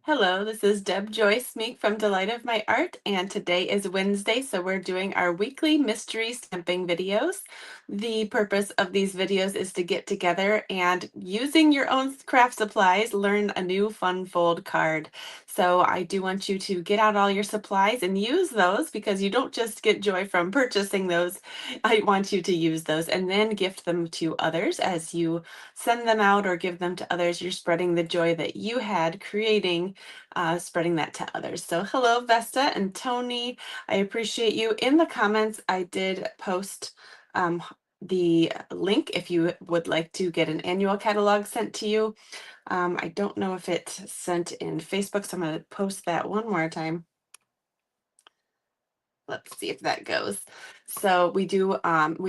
Hello, this is Deb Joyce Meek from Delight of My Art, and today is Wednesday, so we're doing our weekly mystery stamping videos. The purpose of these videos is to get together and using your own craft supplies, learn a new fun fold card. So I do want you to get out all your supplies and use those because you don't just get joy from purchasing those. I want you to use those and then gift them to others as you send them out or give them to others. You're spreading the joy that you had creating, spreading that to others. So hello, Vesta and Tony. I appreciate you. In the comments, I did post the link if you would like to get an annual catalog sent to you. I don't know if it's sent in Facebook, so I'm going to post that one more time. Let's see if that goes. So we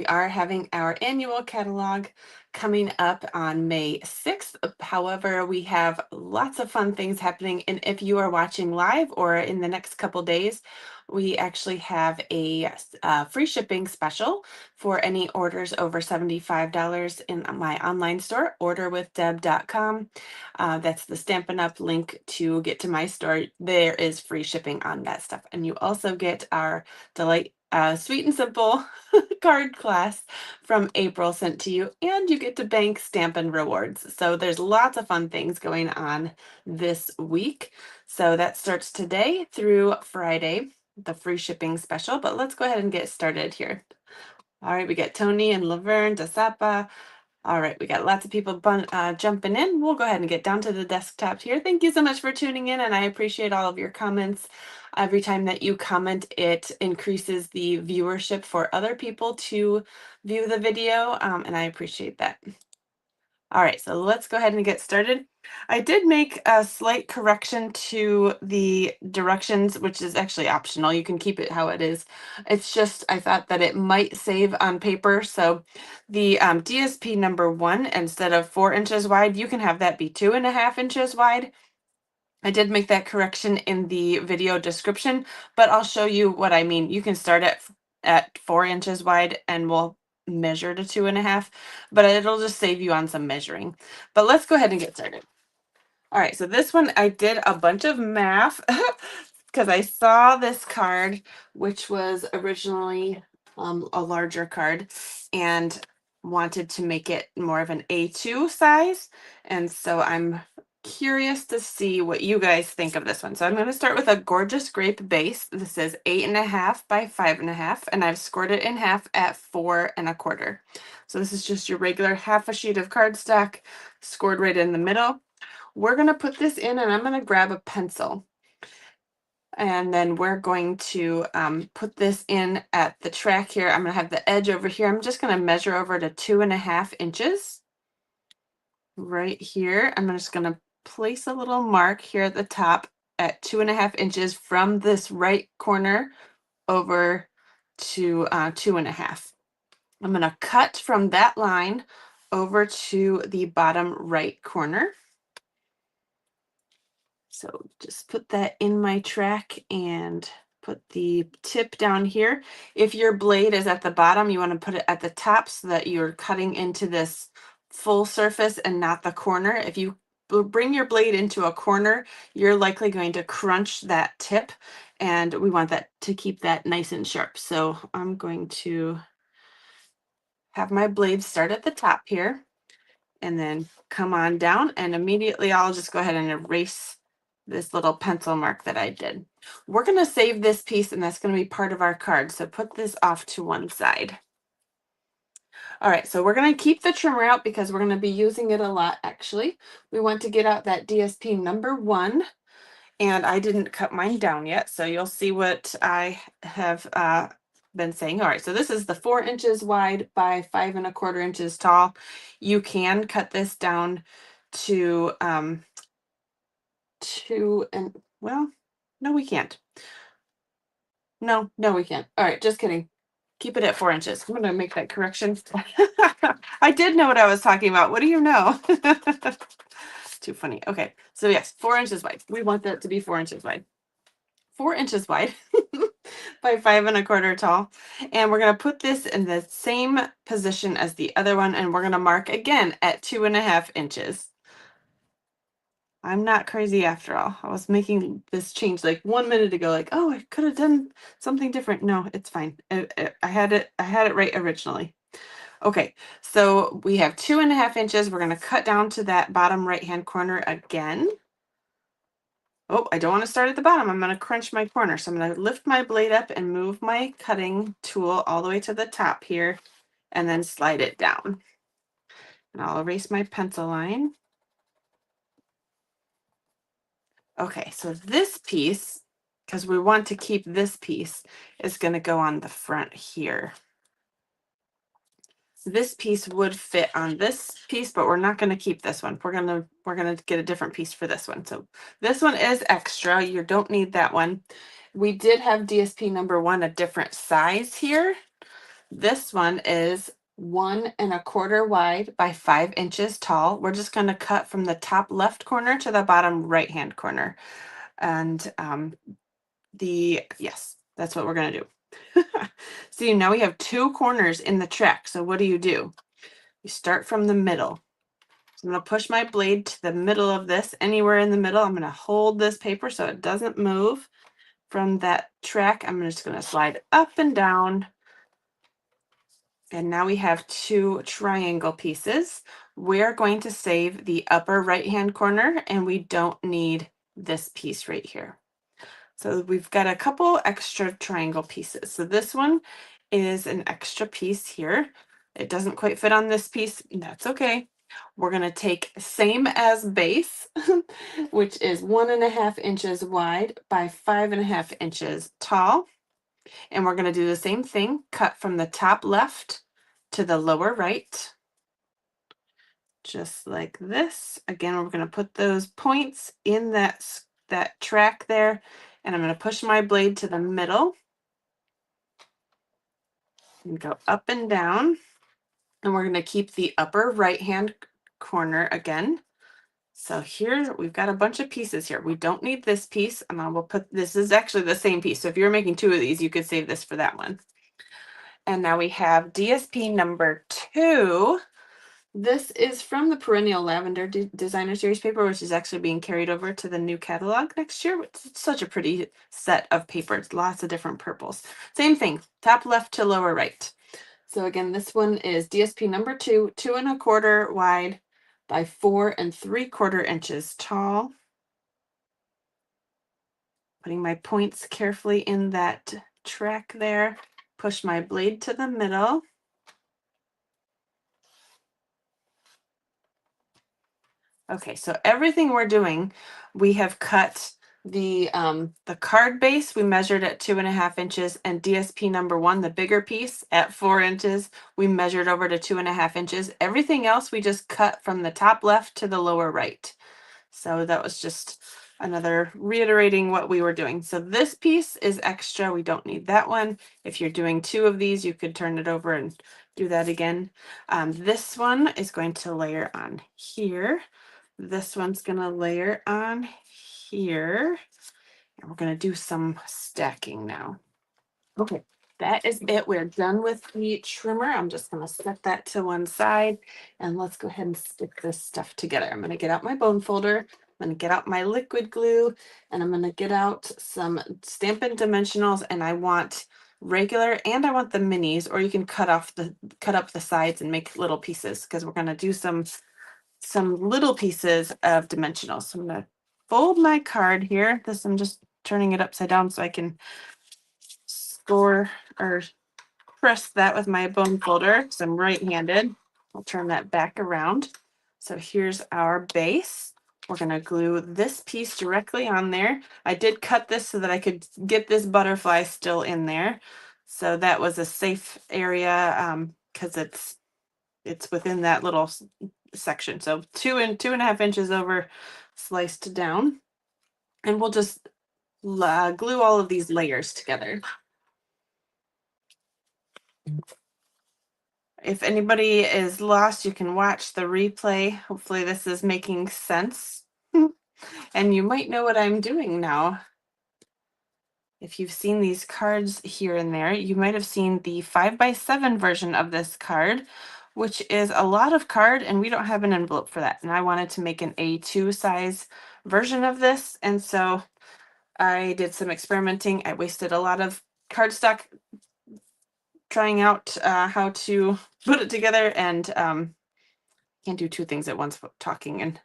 are having our annual catalog coming up on May 6th. However, we have lots of fun things happening. And if you are watching live or in the next couple days, we actually have a free shipping special for any orders over $75 in my online store, orderwithdeb.com. That's the Stampin' Up link to get to my store. There is free shipping on that stuff. And you also get our Delight Sweet and Simple card class from April sent to you, and you get to bank Stampin' Rewards. So there's lots of fun things going on this week. So that starts today through Friday, the free shipping special. But let's go ahead and get started here. All right, we got Tony and Laverne, Dasapa. All right, we got lots of people jumping in. We'll go ahead and get down to the desktop here. Thank you so much for tuning in, and I appreciate all of your comments. Every time that you comment, it increases the viewership for other people to view the video, and I appreciate that. All right, so let's go ahead and get started. I did make a slight correction to the directions, which is actually optional. You can keep it how it is. It's just, I thought that it might save on paper. So the DSP number 1, instead of 4 inches wide, you can have that be 2.5 inches wide. I did make that correction in the video description, but I'll show you what I mean. You can start at 4 inches wide and we'll measure to 2.5, but it'll just save you on some measuring. But let's go ahead and get started. All right, so this one I did a bunch of math because I saw this card, which was originally a larger card, and wanted to make it more of an A2 size. And so I'm curious to see what you guys think of this one. So I'm going to start with a gorgeous grape base. This is 8.5 by 5.5, and I've scored it in half at 4.25. So this is just your regular half a sheet of cardstock scored right in the middle. We're going to put this in, and I'm going to grab a pencil. And then we're going to put this in at the track here. I'm going to have the edge over here. I'm just going to measure over to 2.5 inches right here. I'm just going to place a little mark here at the top at 2.5 inches from this right corner over to 2.5. I'm going to cut from that line over to the bottom right corner. So just put that in my track and put the tip down here. If your blade is at the bottom, you want to put it at the top so that you're cutting into this full surface and not the corner. If you bring your blade into a corner, you're likely going to crunch that tip, and we want that to keep that nice and sharp. So I'm going to have my blade start at the top here and then come on down, and immediately I'll just go ahead and erase this little pencil mark that I did. We're going to save this piece, and that's going to be part of our card. So put this off to one side. All right, so we're going to keep the trimmer out because we're going to be using it a lot, actually. We want to get out that DSP number 1, and I didn't cut mine down yet, so you'll see what I have been saying. All right, so this is the 4 inches wide by 5.25 inches tall. You can cut this down to well, no, we can't. No, we can't. All right, just kidding. Keep it at 4 inches. I'm gonna make that correction. I did know what I was talking about. What do you know? Too funny. Okay, so yes, 4 inches wide. We want that to be 4 inches wide. 4 inches wide by 5.25 tall. And we're going to put this in the same position as the other one, and we're going to mark again at 2.5 inches. I'm not crazy after all. I was making this change like 1 minute ago, like, oh, I could have done something different. No, it's fine. I had it right originally. Okay, so we have 2.5 inches. We're going to cut down to that bottom right-hand corner again. Oh, I don't want to start at the bottom. I'm going to crunch my corner. So I'm going to lift my blade up and move my cutting tool all the way to the top here and then slide it down. And I'll erase my pencil line. Okay, so this piece, because we want to keep this piece, is going to go on the front here. This piece would fit on this piece, but we're not going to keep this one. We're gonna get a different piece for this one. So this one is extra. You don't need that one. We did have DSP number 1 a different size here. This one is 1.25 wide by 5 inches tall. We're just going to cut from the top left corner to the bottom right hand corner. And yes, that's what we're going to do. So now we have 2 corners in the track. So what do? You start from the middle. So I'm going to push my blade to the middle of this, anywhere in the middle. I'm going to hold this paper so it doesn't move from that track. I'm just going to slide up and down. And now we have 2 triangle pieces. We're going to save the upper right-hand corner, and we don't need this piece right here. So we've got a couple extra triangle pieces. So this one is an extra piece here. It doesn't quite fit on this piece. That's okay. We're going to take same as base, which is 1.5 inches wide by 5.5 inches tall. And we're going to do the same thing, cut from the top left to the lower right, just like this. Again, we're going to put those points in that track there, and I'm going to push my blade to the middle and go up and down. And we're going to keep the upper right-hand corner again. So here we've got a bunch of pieces here. We don't need this piece, and I will put, this is actually the same piece. So if you're making 2 of these, you could save this for that one. And now we have DSP number 2. This is from the Perennial Lavender Designer Series paper, which is actually being carried over to the new catalog next year. It's such a pretty set of papers, lots of different purples. Same thing, top left to lower right. So again, this one is DSP number 2, 2.25 wide by 4.75 inches tall. Putting my points carefully in that track there. Push my blade to the middle. Okay, so everything we're doing, we have cut the card base. We measured at 2.5 inches, and DSP number 1, the bigger piece, at 4 inches. We measured over to 2.5 inches. Everything else we just cut from the top left to the lower right. So that was just another reiterating what we were doing. So this piece is extra. We don't need that one. If you're doing 2 of these, you could turn it over and do that again. This one is going to layer on here. This one's going to layer on here. And we're going to do some stacking now. Okay, that is it. We're done with the trimmer. I'm just going to set that to one side, and let's go ahead and stick this stuff together. I'm going to get out my bone folder. I'm going to get out my liquid glue, and I'm going to get out some Stampin' Dimensionals, and I want regular and I want the minis, or you can cut up the sides and make little pieces, because we're going to do some little pieces of dimensionals. So I'm going to fold my card here. I'm just turning it upside down so I can score or press that with my bone folder because I'm right-handed. I'll turn that back around. So here's our base. We're going to glue this piece directly on there. I did cut this so that I could get this butterfly still in there. So that was a safe area because it's within that little section. So 2.5 inches over, sliced down. And we'll just glue all of these layers together. If anybody is lost, you can watch the replay. Hopefully this is making sense. And you might know what I'm doing now. If you've seen these cards here and there, you might have seen the 5x7 version of this card, which is a lot of card, and we don't have an envelope for that. And I wanted to make an A2 size version of this. And so I did some experimenting. I wasted a lot of cardstock trying out how to put it together, and can't do two things at once talking. And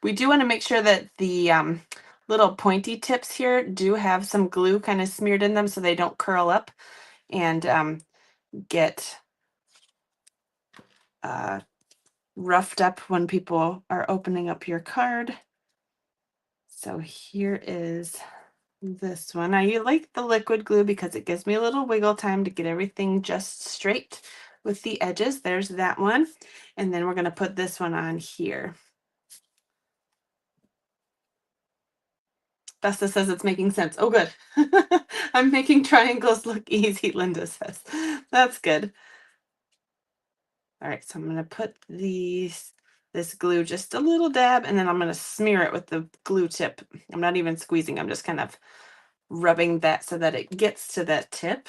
we do want to make sure that the little pointy tips here do have some glue kind of smeared in them so they don't curl up and get roughed up when people are opening up your card. So here is this one. I like the liquid glue because it gives me a little wiggle time to get everything just straight with the edges. There's that one. And then we're going to put this one on here. Besta says it's making sense. Oh, good. I'm making triangles look easy, Linda says. That's good. All right, so I'm going to put this glue just a little dab, and then I'm going to smear it with the glue tip. I'm not even squeezing. I'm just kind of rubbing that so that it gets to that tip,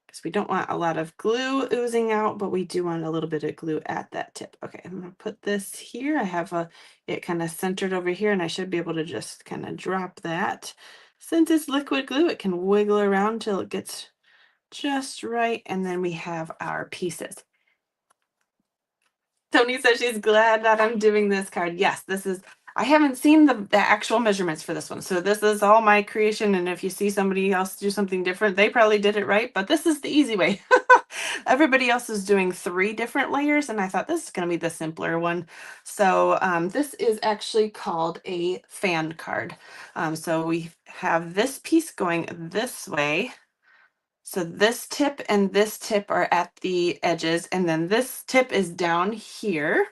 because we don't want a lot of glue oozing out, but we do want a little bit of glue at that tip. Okay, I'm going to put this here. I have it kind of centered over here, and I should be able to just kind of drop that. Since it's liquid glue, it can wiggle around till it gets just right, and then we have our pieces. Tony says she's glad that I'm doing this card. Yes, I haven't seen the actual measurements for this one. So this is all my creation. And if you see somebody else do something different, they probably did it right, but this is the easy way. Everybody else is doing 3 different layers, and I thought this is going to be the simpler one. So this is actually called a fan card. So we have this piece going this way. So this tip and this tip are at the edges, and then this tip is down here.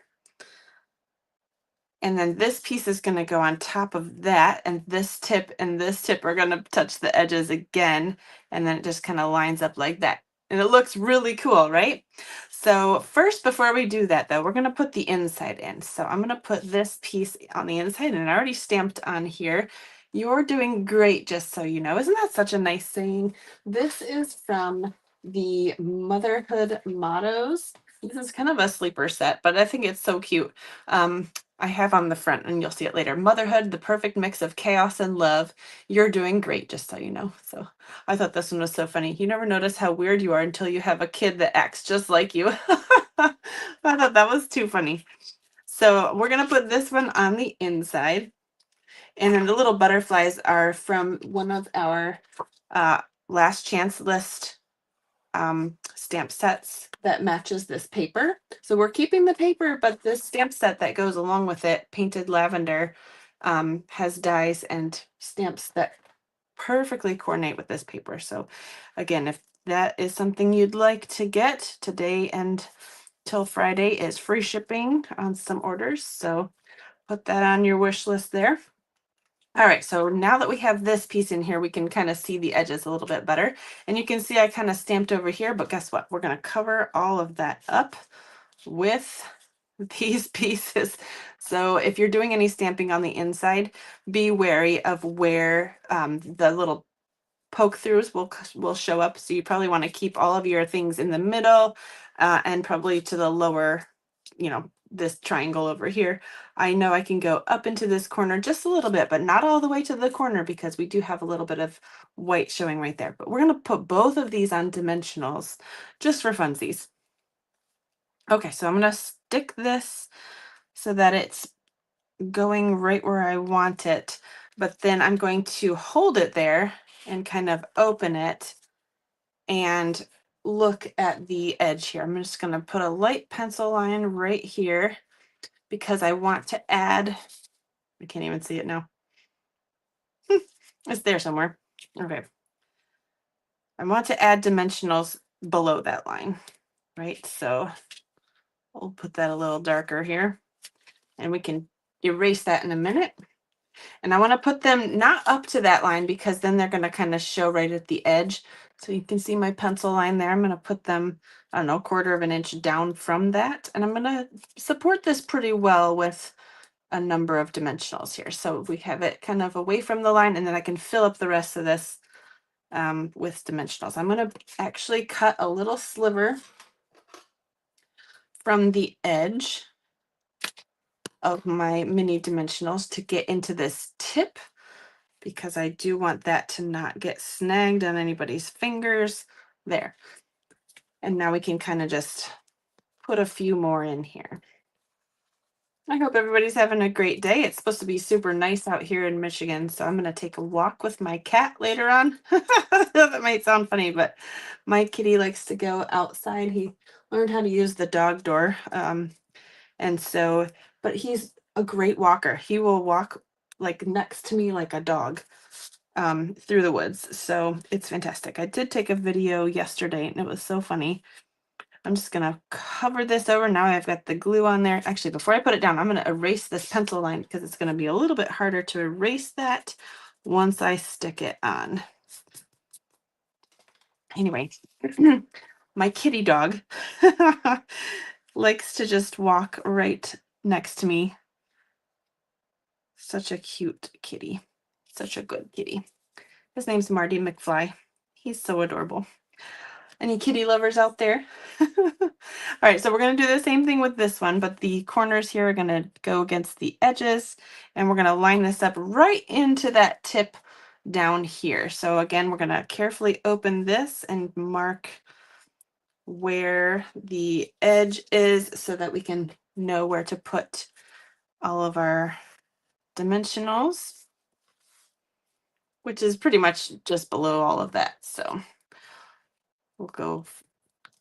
And then this piece is going to go on top of that, and this tip are going to touch the edges again, and then it just kind of lines up like that. And it looks really cool, right? So first, before we do that though, we're going to put the inside in. So I'm going to put this piece on the inside, and I already stamped on here. You're doing great, just so you know. Isn't that such a nice saying? This is from the Motherhood Mottos. This is kind of a sleeper set, but I think it's so cute. I have on the front, and you'll see it later. Motherhood, the perfect mix of chaos and love. You're doing great, just so you know. So I thought this one was so funny. You never notice how weird you are until you have a kid that acts just like you. I thought that was too funny. So we're going to put this one on the inside. And then the little butterflies are from one of our last chance list stamp sets that matches this paper. So we're keeping the paper, but this stamp set that goes along with it, Painted Lavender, has dies and stamps that perfectly coordinate with this paper. So again, if that is something you'd like to get, today and till Friday is free shipping on some orders. So put that on your wish list there. All right, so now that we have this piece in here, we can kind of see the edges a little bit better. And you can see I kind of stamped over here, but guess what? We're going to cover all of that up with these pieces. So if you're doing any stamping on the inside, be wary of where the little poke throughs will show up. So you probably want to keep all of your things in the middle and probably to the lower, this triangle over here. I know I can go up into this corner just a little bit, but not all the way to the corner because we do have a little bit of white showing right there. But we're going to put both of these on dimensionals just for funsies. Okay, so I'm going to stick this so that it's going right where I want it, but then I'm going to hold it there and kind of open it and look at the edge here. I'm just going to put a light pencil line right here because I want to add, I can't even see it now. It's there somewhere. Okay. I want to add dimensionals below that line, right? So we'll put that a little darker here, and we can erase that in a minute. And I want to put them not up to that line because then they're going to kind of show right at the edge. So you can see my pencil line there. I'm going to put them, I don't know, 1/4 of an inch down from that. And I'm going to support this pretty well with a number of dimensionals here. So we have it kind of away from the line, and then I can fill up the rest of this with dimensionals. I'm going to actually cut a little sliver from the edge of my mini dimensionals to get into this tip because I do want that to not get snagged on anybody's fingers. There. And now we can kind of just put a few more in here. I hope everybody's having a great day. It's supposed to be super nice out here in Michigan, so I'm going to take a walk with my cat later on. That might sound funny, but my kitty likes to go outside. He learned how to use the dog door. And so, but he's a great walker. He will walk like next to me like a dog through the woods. So it's fantastic. I did take a video yesterday and it was so funny. I'm just gonna cover this over. Now I've got the glue on there. Actually, before I put it down, I'm gonna erase this pencil line because it's gonna be a little bit harder to erase that once I stick it on. Anyway, my kitty dog likes to just walk right next to me. Such a cute kitty. Such a good kitty. His name's Marty McFly. He's so adorable. Any kitty lovers out there? All right, so we're going to do the same thing with this one, but the corners here are going to go against the edges, and we're going to line this up right into that tip down here. So again, we're going to carefully open this and mark where the edge is so that we can know where to put all of our dimensionals, which is pretty much just below all of that. So we'll go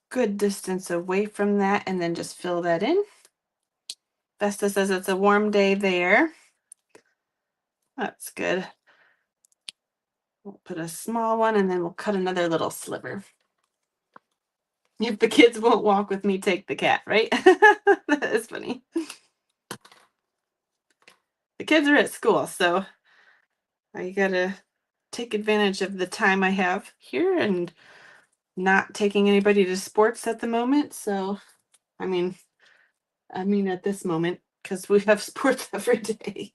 good distance away from that and then just fill that in. Vesta says it's a warm day there. That's good. We'll put a small one and then we'll cut another little sliver. If the kids won't walk with me, take the cat, right? That is funny. The kids are at school, so I gotta take advantage of the time I have here and not taking anybody to sports at the moment. So, I mean at this moment, because we have sports every day.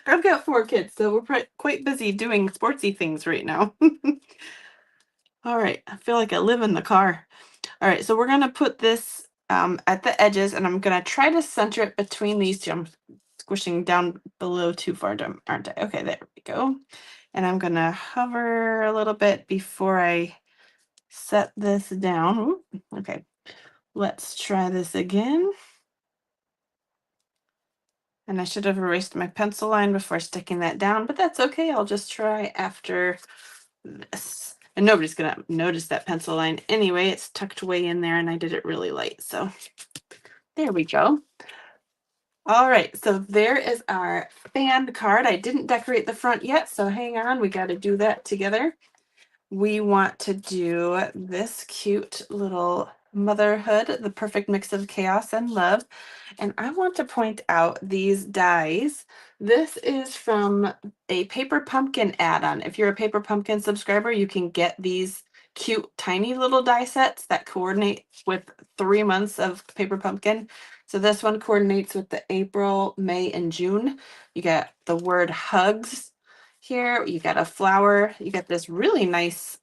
I've got 4 kids, so we're quite busy doing sportsy things right now. All right, I feel like I live in the car. All right, so we're gonna put this at the edges, and I'm gonna try to center it between these two. I'm squishing down below too far, aren't I? Okay, there we go. And I'm gonna hover a little bit before I set this down. Ooh, okay, let's try this again. And I should have erased my pencil line before sticking that down, but that's okay. I'll just try after this. And nobody's gonna notice that pencil line anyway. It's tucked way in there and I did it really light. So there we go. All right, so there is our fan card. I didn't decorate the front yet, so hang on. We got to do that together. We want to do this cute little motherhood, the perfect mix of chaos and love. And I want to point out these dies. This is from a Paper Pumpkin add-on. If you're a Paper Pumpkin subscriber, you can get these cute tiny little die sets that coordinate with 3 months of Paper Pumpkin. So this one coordinates with the April, May, and June. You get the word hugs here. You got a flower. You got this really nice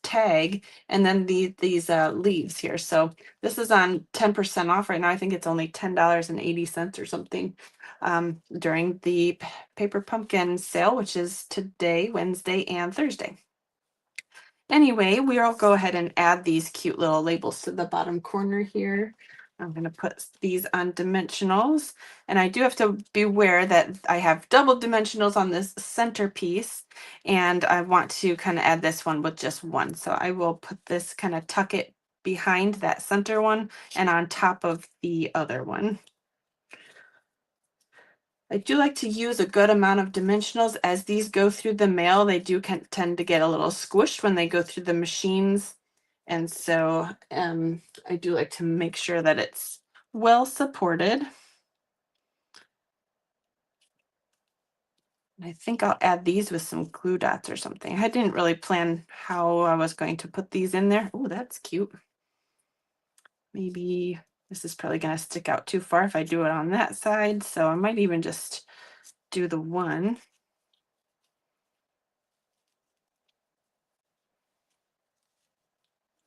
tag, and then these leaves here. So this is on 10% off right now. I think it's only $10.80 or something during the Paper Pumpkin sale, which is today, Wednesday, and Thursday. Anyway, we'll go ahead and add these cute little labels to the bottom corner here. I'm going to put these on dimensionals, and I do have to beware that I have double dimensionals on this centerpiece, and I want to kind of add this one with just one. So I will put this, kind of tuck it behind that center one and on top of the other one. I do like to use a good amount of dimensionals. As these go through the mail, they do tend to get a little squished when they go through the machines. And so I do like to make sure that it's well supported. I think I'll add these with some glue dots or something. I didn't really plan how I was going to put these in there. Oh, that's cute. Maybe this is probably going to stick out too far if I do it on that side. So I might even just do the one.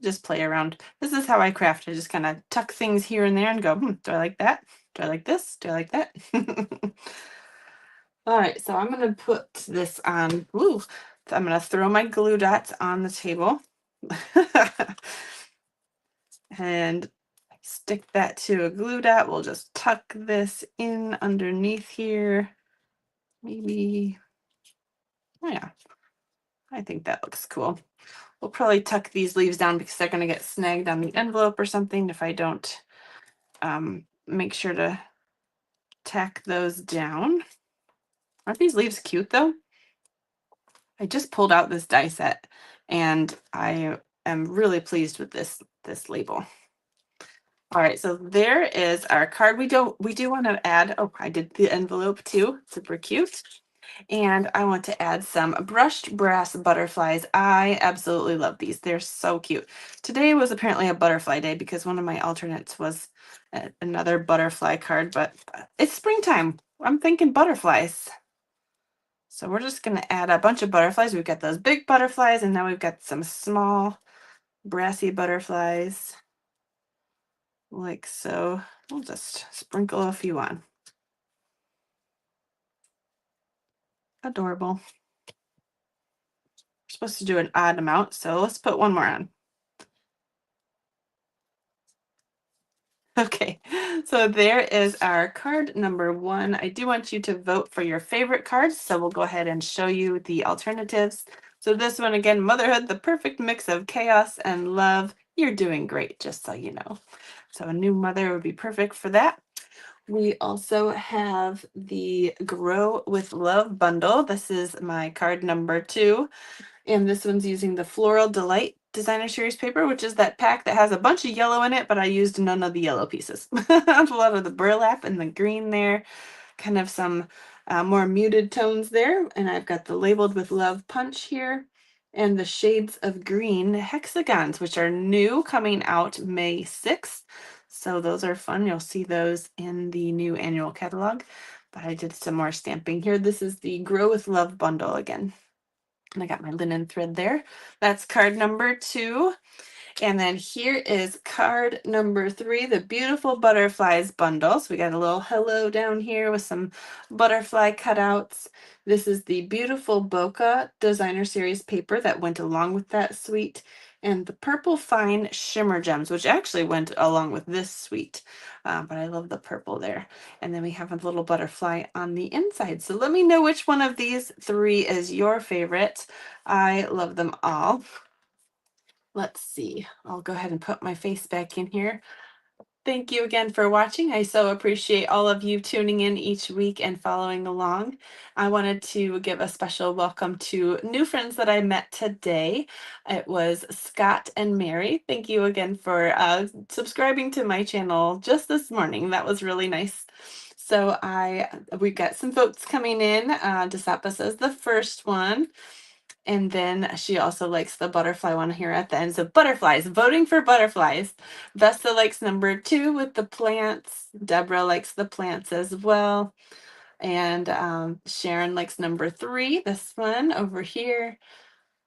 Just play around. This is how I craft. I just kind of tuck things here and there and go, do I like that? Do I like this? Do I like that? All right, so I'm gonna put this on. Ooh, so I'm gonna throw my glue dots on the table and stick that to a glue dot. We'll just tuck this in underneath here. Maybe, oh yeah, I think that looks cool. We'll probably tuck these leaves down because they're gonna get snagged on the envelope or something if I don't make sure to tack those down. Aren't these leaves cute though? I just pulled out this die set and I am really pleased with this label. All right, so there is our card. We do want to add, oh, I did the envelope too. Super cute. And I want to add some brushed brass butterflies. I absolutely love these. They're so cute. Today was apparently a butterfly day because one of my alternates was another butterfly card, but it's springtime. I'm thinking butterflies. So we're just going to add a bunch of butterflies. We've got those big butterflies, and now we've got some small brassy butterflies, like so. We'll just sprinkle a few on. Adorable. We're supposed to do an odd amount, so let's put one more on. Okay, so there is our card number 1. I do want you to vote for your favorite cards, so we'll go ahead and show you the alternatives. So this one again, motherhood, the perfect mix of chaos and love. You're doing great, just so you know. So a new mother would be perfect for that. We also have the Grow with Love bundle. This is my card number 2. And this one's using the Floral Delight Designer Series paper, which is that pack that has a bunch of yellow in it, but I used none of the yellow pieces. A lot of the burlap and the green there, kind of some more muted tones there. And I've got the Labeled with Love punch here and the Shades of Green hexagons, which are new, coming out May 6th. So those are fun. You'll see those in the new annual catalog. But I did some more stamping here. This is the Grow with Love bundle again. And I got my linen thread there. That's card number 2. And then here is card number 3, the Beautiful Butterflies bundle. So we got a little hello down here with some butterfly cutouts. This is the Beautiful Bokeh Designer Series paper that went along with that suite. And the Purple Fine Shimmer Gems, which actually went along with this suite. But I love the purple there. And then we have a little butterfly on the inside. So let me know which one of these 3 is your favorite. I love them all. Let's see. I'll go ahead and put my face back in here. Thank you again for watching. I so appreciate all of you tuning in each week and following along. I wanted to give a special welcome to new friends that I met today. It was Scott and Mary. Thank you again for subscribing to my channel just this morning. That was really nice. So we got some votes coming in. Desapa says the first one. And then she also likes the butterfly one here at the end. So butterflies, voting for butterflies. Vesta likes number 2 with the plants. Deborah likes the plants as well. And Sharon likes number 3, this one over here.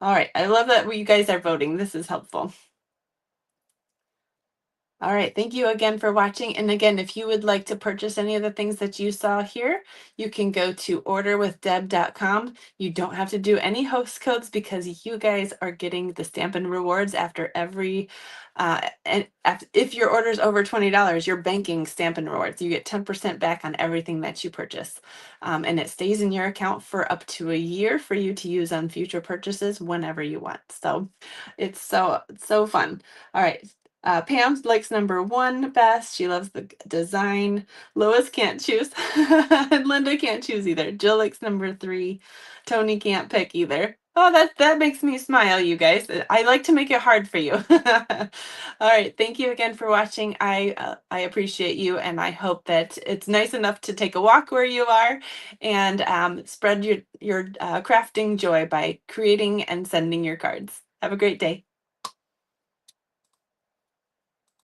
All right, I love that you guys are voting. This is helpful. All right, thank you again for watching. And again, if you would like to purchase any of the things that you saw here, you can go to orderwithdeb.com. You don't have to do any host codes because you guys are getting the Stampin' Rewards after every, if your order is over $20, you're banking Stampin' Rewards. You get 10% back on everything that you purchase. And it stays in your account for up to a year for you to use on future purchases whenever you want. So it's so fun. All right. Pam likes number 1 best. She loves the design. Lois can't choose. And Linda can't choose either. Jill likes number 3. Tony can't pick either. Oh, that makes me smile, you guys. I like to make it hard for you. All right. Thank you again for watching. I appreciate you, and I hope that it's nice enough to take a walk where you are and spread your crafting joy by creating and sending your cards. Have a great day.